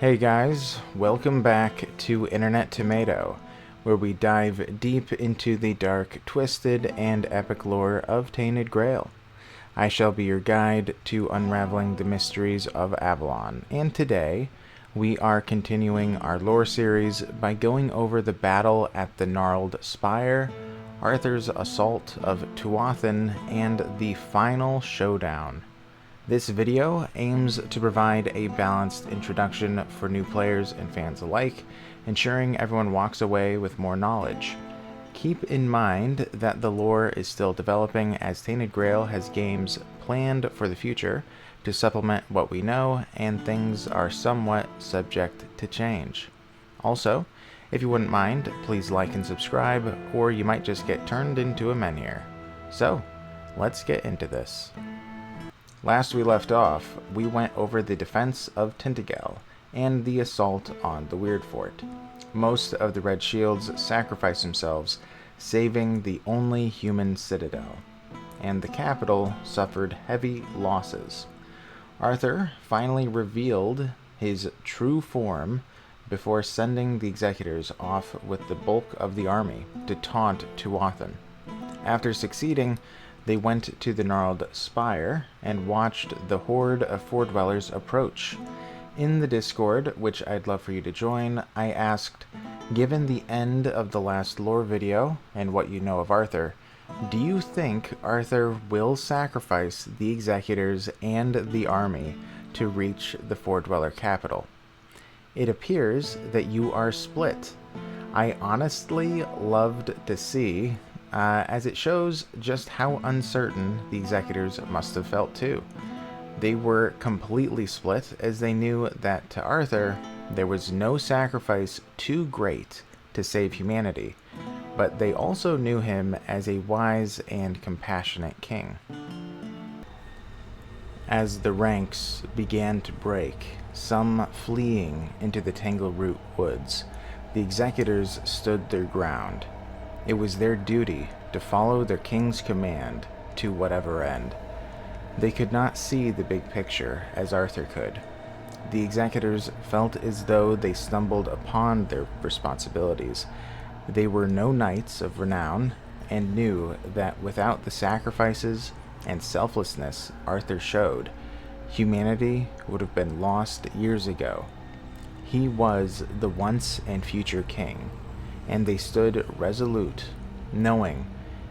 Hey guys, welcome back to Internet Tomato, where we dive deep into the dark, twisted, and epic lore of Tainted Grail. I shall be your guide to unraveling the mysteries of Avalon, and today we are continuing our lore series by going over the battle at the Gnarled Spire, Arthur's assault of Tuathan, and the final showdown. This video aims to provide a balanced introduction for new players and fans alike, ensuring everyone walks away with more knowledge. Keep in mind that the lore is still developing, as Tainted Grail has games planned for the future to supplement what we know, and things are somewhat subject to change. Also, if you wouldn't mind, please like and subscribe, or you might just get turned into a menhir. So, let's get into this. Last we left off, we went over the defense of Tainted Grail and the assault on the Weird Fort. Most of the Red Shields sacrificed themselves, saving the only human citadel, and the capital suffered heavy losses. Arthur finally revealed his true form before sending the executors off with the bulk of the army to taunt Tuathan. After succeeding, they went to the Gnarled Spire and watched the horde of Fort dwellers approach. In the Discord, which I'd love for you to join, I asked, given the end of the last lore video and what you know of Arthur, do you think Arthur will sacrifice the executors and the army to reach the Fort dweller capital? It appears that you are split. I honestly loved to see, as it shows just how uncertain the executors must have felt too. They were completely split, as they knew that to Arthur there was no sacrifice too great to save humanity, but they also knew him as a wise and compassionate king. As the ranks began to break, some fleeing into the Tangleroot woods, the executors stood their ground. It was their duty to follow their king's command to whatever end. They could not see the big picture as Arthur could. The executors felt as though they stumbled upon their responsibilities. They were no knights of renown and knew that without the sacrifices and selflessness Arthur showed, humanity would have been lost years ago. He was the once and future king, and they stood resolute, knowing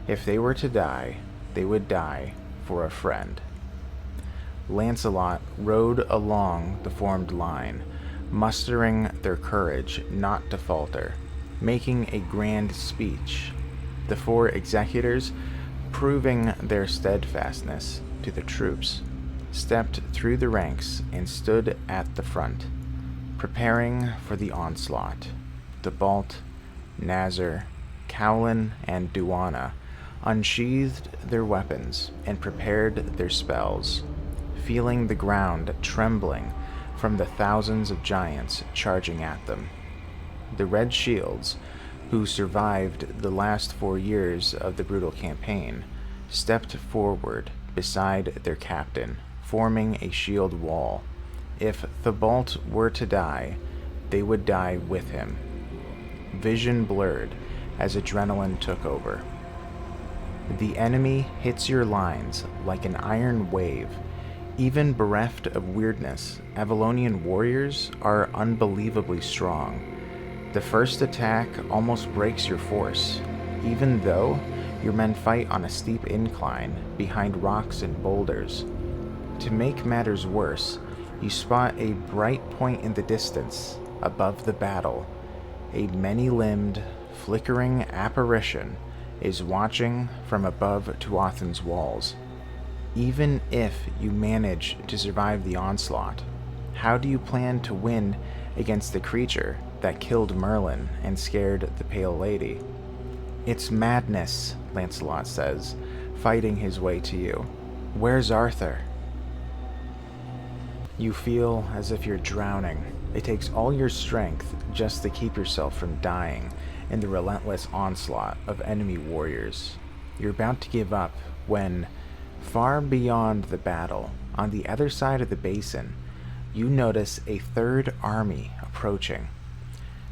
if they were to die, they would die for a friend. Lancelot rode along the formed line, mustering their courage not to falter, making a grand speech. The four executors, proving their steadfastness to the troops, stepped through the ranks and stood at the front, preparing for the onslaught. Debalt, Nazar, Cowlin, and Duana unsheathed their weapons and prepared their spells, feeling the ground trembling from the thousands of giants charging at them. The Red Shields, who survived the last 4 years of the brutal campaign, stepped forward beside their captain, forming a shield wall. If Debalt were to die, they would die with him. Vision blurred as adrenaline took over. The enemy hits your lines like an iron wave. Even bereft of weirdness, Avalonian warriors are unbelievably strong. The first attack almost breaks your force, even though your men fight on a steep incline behind rocks and boulders. To make matters worse, you spot a bright point in the distance above the battle. A many-limbed, flickering apparition is watching from above Tuathan's walls. Even if you manage to survive the onslaught, how do you plan to win against the creature that killed Merlin and scared the Pale Lady? It's madness, Lancelot says, fighting his way to you. Where's Arthur? You feel as if you're drowning. It takes all your strength just to keep yourself from dying in the relentless onslaught of enemy warriors. You're about to give up when, far beyond the battle, on the other side of the basin, you notice a third army approaching.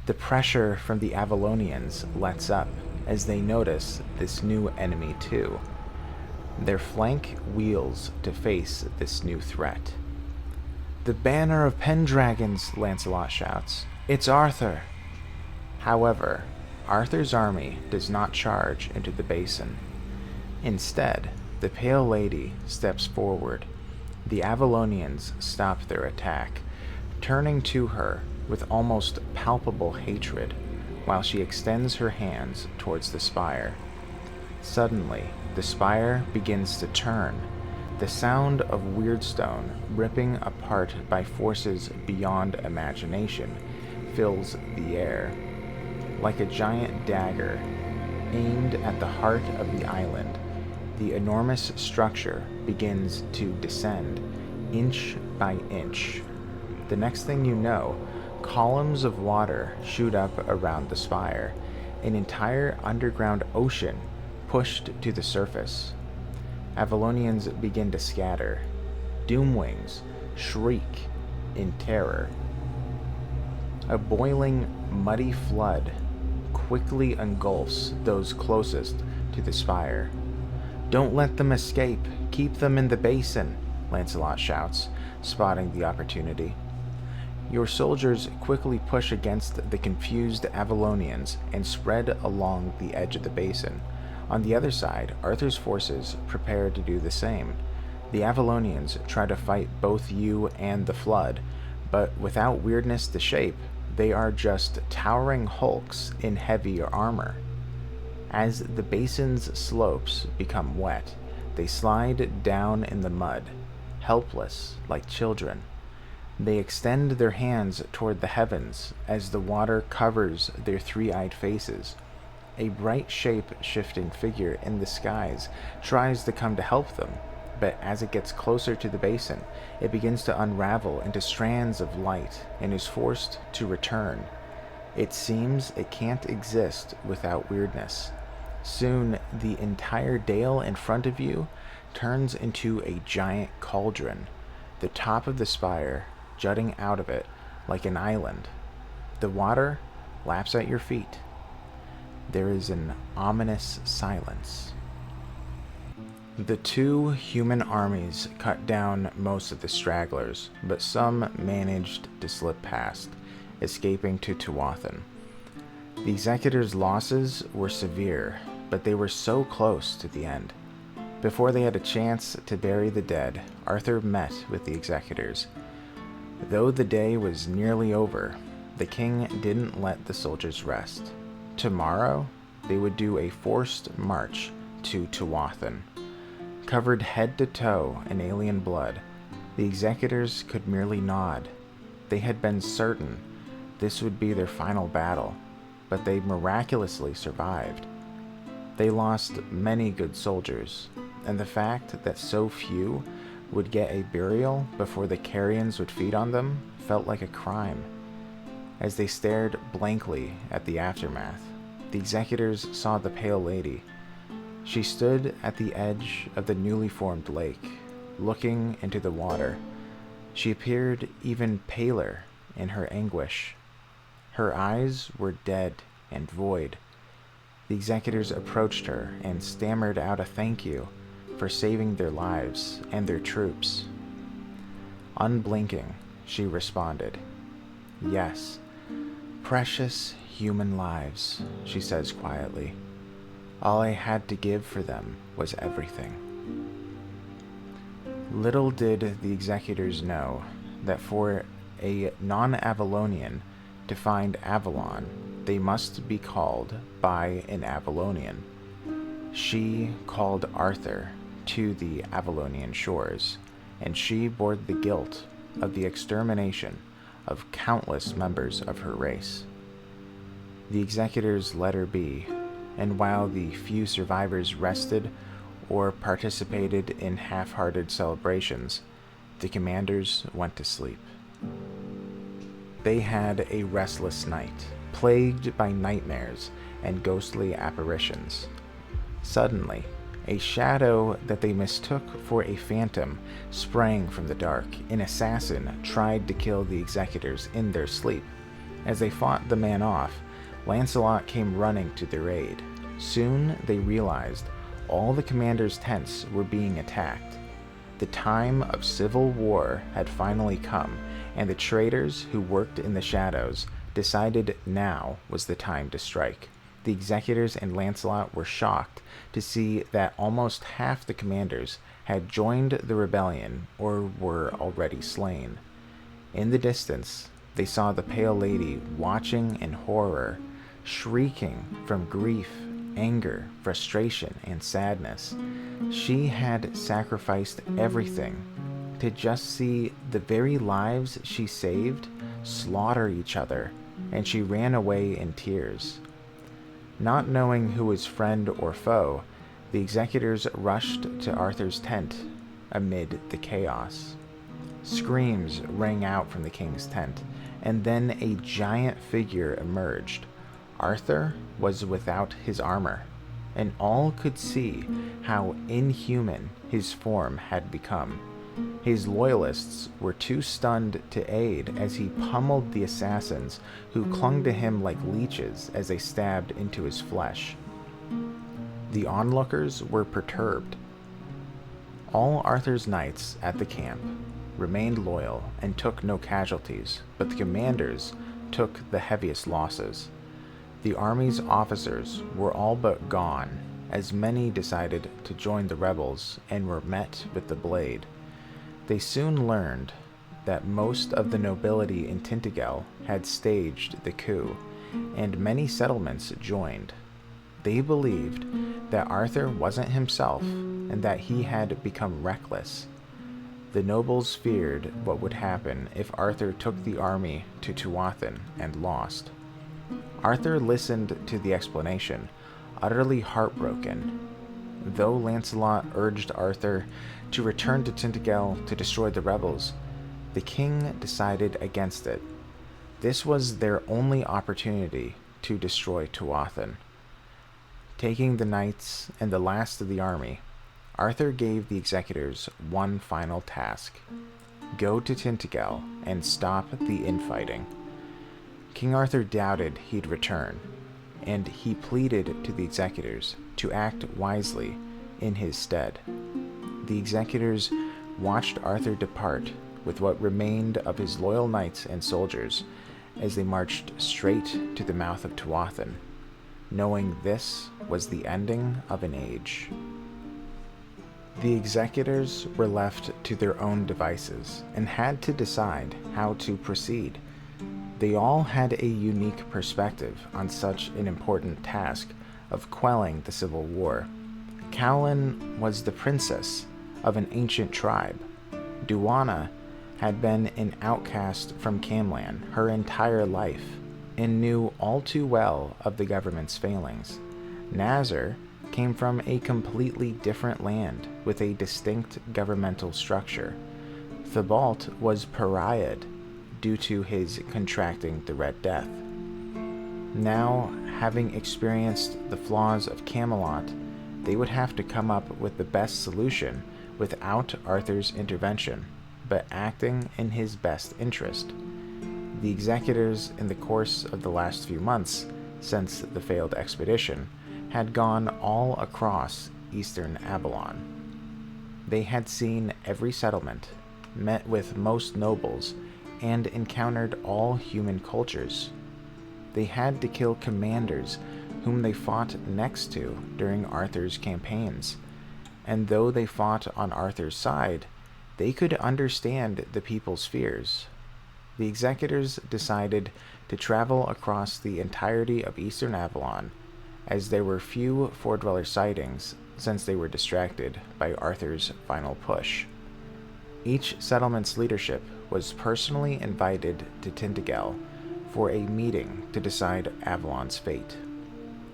The pressure from the Avalonians lets up as they notice this new enemy too. Their flank wheels to face this new threat. "The banner of Pendragons," Lancelot shouts. "It's Arthur!" However, Arthur's army does not charge into the basin. Instead, the Pale Lady steps forward. The Avalonians stop their attack, turning to her with almost palpable hatred, while she extends her hands towards the spire. Suddenly, the spire begins to turn, the sound of Weirdstone ripping apart by forces beyond imagination fills the air. Like a giant dagger aimed at the heart of the island, the enormous structure begins to descend, inch by inch. The next thing you know, columns of water shoot up around the spire, an entire underground ocean pushed to the surface. Avalonians begin to scatter. Doomwings shriek in terror. A boiling, muddy flood quickly engulfs those closest to the spire. "Don't let them escape. Keep them in the basin," Lancelot shouts, spotting the opportunity. Your soldiers quickly push against the confused Avalonians and spread along the edge of the basin. On the other side, Arthur's forces prepare to do the same. The Avalonians try to fight both you and the flood, but without weirdness to shape, they are just towering hulks in heavy armor. As the basin's slopes become wet, they slide down in the mud, helpless like children. They extend their hands toward the heavens as the water covers their three-eyed faces. A bright shape-shifting figure in the skies tries to come to help them, but as it gets closer to the basin, it begins to unravel into strands of light and is forced to return. It seems it can't exist without weirdness. Soon, the entire dale in front of you turns into a giant cauldron, the top of the spire jutting out of it like an island. The water laps at your feet. There is an ominous silence. The two human armies cut down most of the stragglers, but some managed to slip past, escaping to Tuathan. The Executor's losses were severe, but they were so close to the end. Before they had a chance to bury the dead, Arthur met with the Executors. Though the day was nearly over, the king didn't let the soldiers rest. Tomorrow, they would do a forced march to Tuathan. Covered head to toe in alien blood, the Executors could merely nod. They had been certain this would be their final battle, but they miraculously survived. They lost many good soldiers, and the fact that so few would get a burial before the Carians would feed on them felt like a crime. As they stared blankly at the aftermath, the Executors saw the Pale Lady. She stood at the edge of the newly formed lake, looking into the water. She appeared even paler in her anguish. Her eyes were dead and void. The Executors approached her and stammered out a thank you for saving their lives and their troops. Unblinking, she responded, "Yes, precious human lives," she says quietly. "All I had to give for them was everything." Little did the Executors know that for a non-Avalonian to find Avalon, they must be called by an Avalonian. She called Arthur to the Avalonian shores, and she bore the guilt of the extermination of countless members of her race. The Executors let her be, and while the few survivors rested or participated in half-hearted celebrations, the commanders went to sleep. They had a restless night, plagued by nightmares and ghostly apparitions. Suddenly, A shadow that they mistook for a phantom sprang from the dark. An assassin tried to kill the executors in their sleep. As they fought the man off, Lancelot came running to their aid. Soon they realized all the commanders' tents were being attacked. The time of civil war had finally come, and the traitors who worked in the shadows decided now was the time to strike. The executors and Lancelot were shocked to see that almost half the commanders had joined the rebellion or were already slain. In the distance, they saw the pale lady watching in horror, shrieking from grief, anger, frustration, and sadness. She had sacrificed everything to just see the very lives she saved slaughter each other, and she ran away in tears. Not knowing who was friend or foe, the executors rushed to Arthur's tent amid the chaos. Screams rang out from the king's tent, and then a giant figure emerged. Arthur was without his armor, and all could see how inhuman his form had become. His loyalists were too stunned to aid as he pummeled the assassins who clung to him like leeches as they stabbed into his flesh. The onlookers were perturbed. All Arthur's knights at the camp remained loyal and took no casualties, but the commanders took the heaviest losses. The army's officers were all but gone, as many decided to join the rebels and were met with the blade. They soon learned that most of the nobility in Tintagel had staged the coup, and many settlements joined. They believed that Arthur wasn't himself and that he had become reckless. The nobles feared what would happen if Arthur took the army to Tuatha and lost. Arthur listened to the explanation, utterly heartbroken. Though Lancelot urged Arthur to return to Tintagel to destroy the rebels, the king decided against it. This was their only opportunity to destroy Tuatha. Taking the knights and the last of the army, Arthur gave the executors one final task: go to Tintagel and stop the infighting. King Arthur doubted he'd return, and he pleaded to the executors to act wisely in his stead. The executors watched Arthur depart with what remained of his loyal knights and soldiers as they marched straight to the mouth of Tuatha, knowing this was the ending of an age. The executors were left to their own devices and had to decide how to proceed. They all had a unique perspective on such an important task of quelling the civil war. Cowlin was the princess of an ancient tribe. Duana had been an outcast from Camlan her entire life and knew all too well of the government's failings. Nazar came from a completely different land with a distinct governmental structure. Thibault was pariahed due to his contracting the Red Death. Now, having experienced the flaws of Camelot, they would have to come up with the best solution without Arthur's intervention, but acting in his best interest. The executors, in the course of the last few months since the failed expedition, had gone all across eastern Avalon. They had seen every settlement, met with most nobles, and encountered all human cultures. They had to kill commanders whom they fought next to during Arthur's campaigns, and though they fought on Arthur's side, they could understand the people's fears. The executors decided to travel across the entirety of eastern Avalon, as there were few Fordweller sightings since they were distracted by Arthur's final push. Each settlement's leadership was personally invited to Tintagel for a meeting to decide Avalon's fate.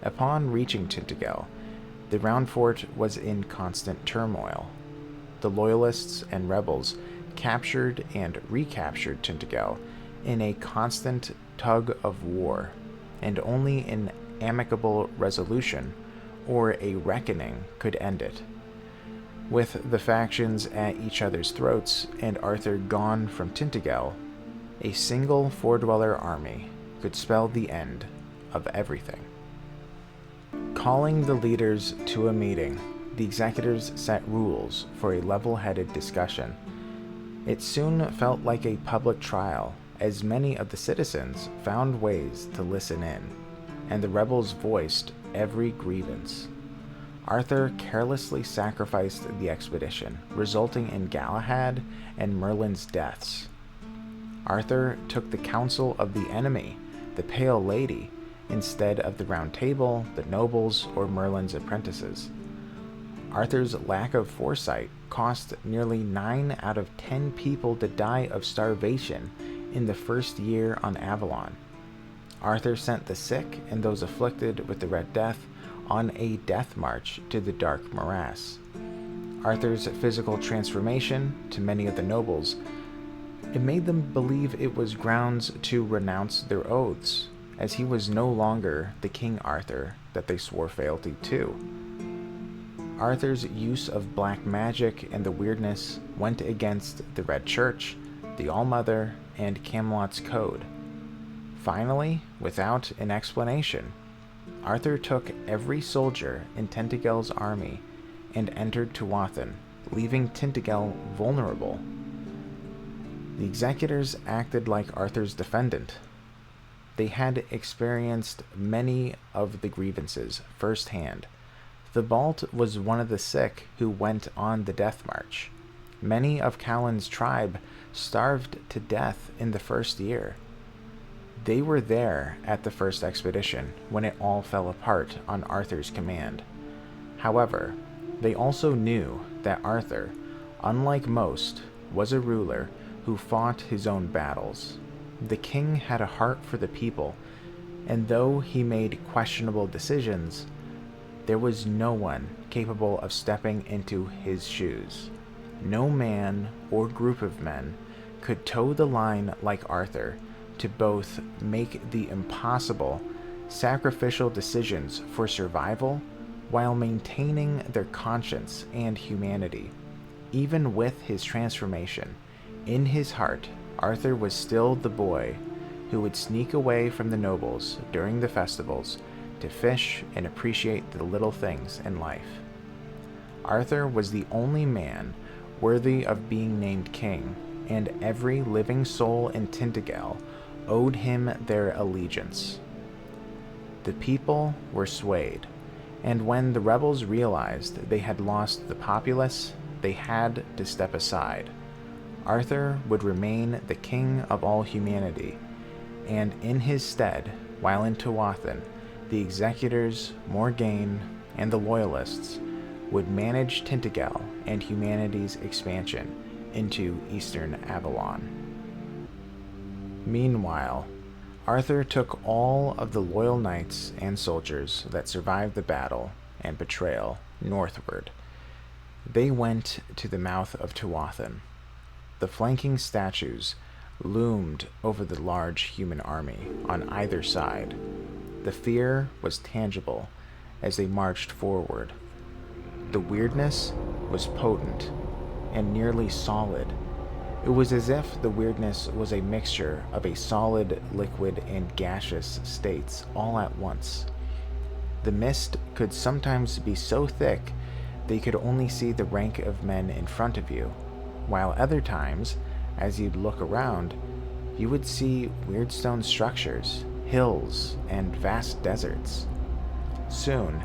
Upon reaching Tintagel, the Round Fort was in constant turmoil. The Loyalists and rebels captured and recaptured Tintagel in a constant tug of war, and only an amicable resolution or a reckoning could end it. With the factions at each other's throats and Arthur gone from Tintagel, a single four-dweller army could spell the end of everything. Calling the leaders to a meeting, the executors set rules for a level-headed discussion. It soon felt like a public trial, as many of the citizens found ways to listen in, and the rebels voiced every grievance. Arthur carelessly sacrificed the expedition, resulting in Galahad and Merlin's deaths. Arthur took the counsel of the enemy, the Pale Lady, instead of the Round Table, the nobles, or Merlin's apprentices. Arthur's lack of foresight cost nearly 9 out of 10 people to die of starvation in the first year on Avalon. Arthur sent the sick and those afflicted with the Red Death on a death march to the dark morass. Arthur's physical transformation to many of the nobles, it made them believe it was grounds to renounce their oaths, as he was no longer the King Arthur that they swore fealty to. Arthur's use of black magic and the weirdness went against the Red Church, the Allmother, and Camelot's code. Finally, without an explanation, Arthur took every soldier in Tintagel's army and entered Tuatha, leaving Tintagel vulnerable. The executors acted like Arthur's defendant. They had experienced many of the grievances firsthand. The Balt was one of the sick who went on the death march. Many of Callan's tribe starved to death in the first year. They were there at the first expedition when it all fell apart on Arthur's command. However, they also knew that Arthur, unlike most, was a ruler who fought his own battles. The king had a heart for the people, and though he made questionable decisions, there was no one capable of stepping into his shoes. No man or group of men could toe the line like Arthur to both make the impossible, sacrificial decisions for survival while maintaining their conscience and humanity. Even with his transformation, in his heart, Arthur was still the boy who would sneak away from the nobles during the festivals to fish and appreciate the little things in life. Arthur was the only man worthy of being named king, and every living soul in Tintagel owed him their allegiance. The people were swayed, and when the rebels realized they had lost the populace, they had to step aside. Arthur would remain the king of all humanity, and in his stead, while in Tuatha, the executors, Morgaine, and the loyalists would manage Tintagel and humanity's expansion into eastern Avalon. Meanwhile, Arthur took all of the loyal knights and soldiers that survived the battle and betrayal northward. They went to the mouth of Tuatha. The flanking statues loomed over the large human army on either side. The fear was tangible as they marched forward. The weirdness was potent and nearly solid. It was as if the weirdness was a mixture of a solid, liquid, and gaseous states all at once. The mist could sometimes be so thick that you could only see the rank of men in front of you, while other times, as you'd look around, you would see weird stone structures, hills, and vast deserts. Soon,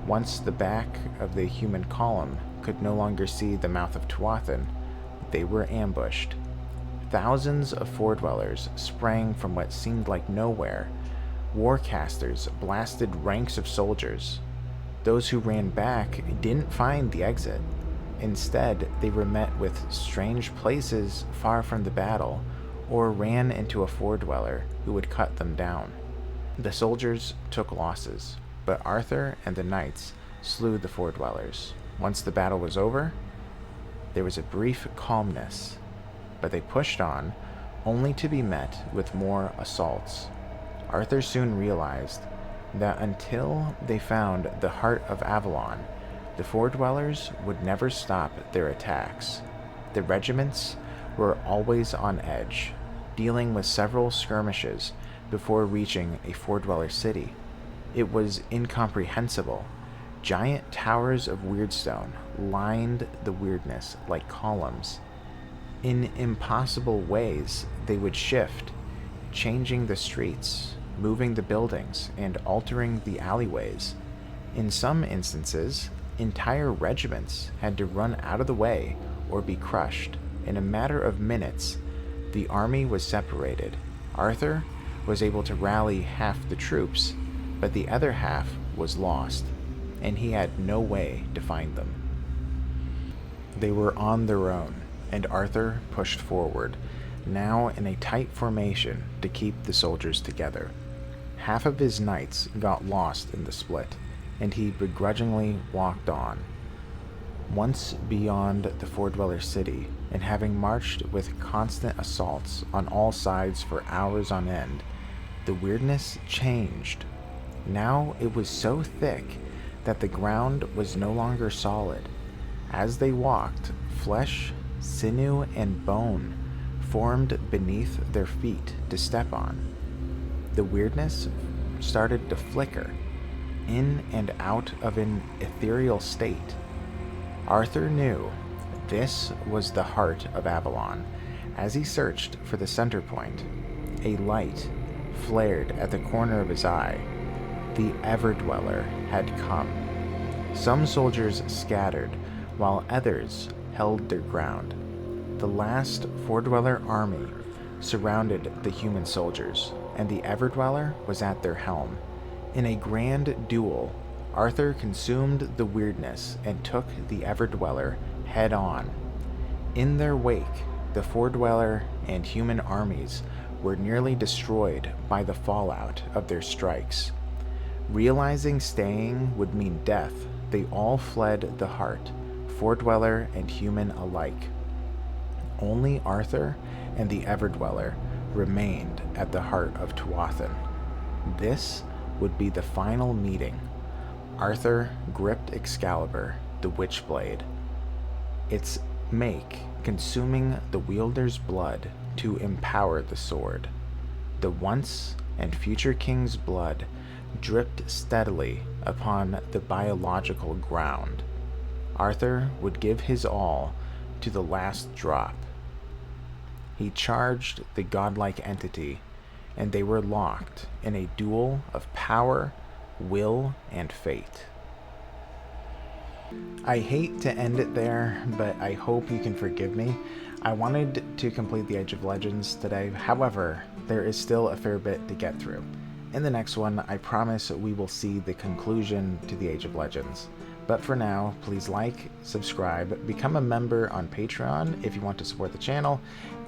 once the back of the human column could no longer see the mouth of Tuatha, they were ambushed. Thousands of four-dwellers sprang from what seemed like nowhere. Warcasters blasted ranks of soldiers. Those who ran back didn't find the exit. Instead, they were met with strange places far from the battle, or ran into a four-dweller who would cut them down. The soldiers took losses, but Arthur and the knights slew the four-dwellers. Once the battle was over, there was a brief calmness, but they pushed on, only to be met with more assaults. Arthur soon realized that until they found the heart of Avalon, the Four Dwellers would never stop their attacks. The regiments were always on edge, dealing with several skirmishes before reaching a Four Dweller city. It was incomprehensible. Giant towers of weirdstone lined the weirdness like columns. In impossible ways, they would shift, changing the streets, moving the buildings, and altering the alleyways. In some instances, entire regiments had to run out of the way or be crushed. In a matter of minutes, the army was separated. Arthur was able to rally half the troops, but the other half was lost, and he had no way to find them. They were on their own, and Arthur pushed forward, now in a tight formation to keep the soldiers together. Half of his knights got lost in the split, and he begrudgingly walked on. Once beyond the Four Dweller city, and having marched with constant assaults on all sides for hours on end, the weirdness changed. Now it was so thick that the ground was no longer solid. As they walked, flesh, sinew, and bone formed beneath their feet to step on. The weirdness started to flicker, in and out of an ethereal state. Arthur knew this was the heart of Avalon. As he searched for the center point, a light flared at the corner of his eye. The Everdweller had come. Some soldiers scattered, while others held their ground. The last Four Dweller army surrounded the human soldiers, and the Everdweller was at their helm. In a grand duel, Arthur consumed the weirdness and took the Everdweller head on. In their wake, the Four Dweller and human armies were nearly destroyed by the fallout of their strikes. Realizing staying would mean death, they all fled the heart, Four Dweller and human alike. Only Arthur and the Everdweller remained at the heart of Tuathan. This would be the final meeting. Arthur gripped Excalibur, the Witchblade, its make consuming the wielder's blood to empower the sword. The once and future king's blood dripped steadily upon the biological ground. Arthur would give his all to the last drop. He charged the godlike entity, and they were locked in a duel of power, will, and fate. I hate to end it there, but I hope you can forgive me. I wanted to complete the Age of Legends today, however, there is still a fair bit to get through. In the next one, I promise we will see the conclusion to the Age of Legends. But for now, please like, subscribe, become a member on Patreon if you want to support the channel,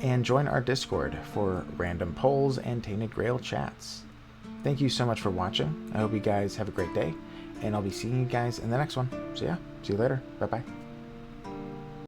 and join our Discord for random polls and Tainted Grail chats. Thank you so much for watching. I hope you guys have a great day, and I'll be seeing you guys in the next one. So yeah, see you later. Bye-bye.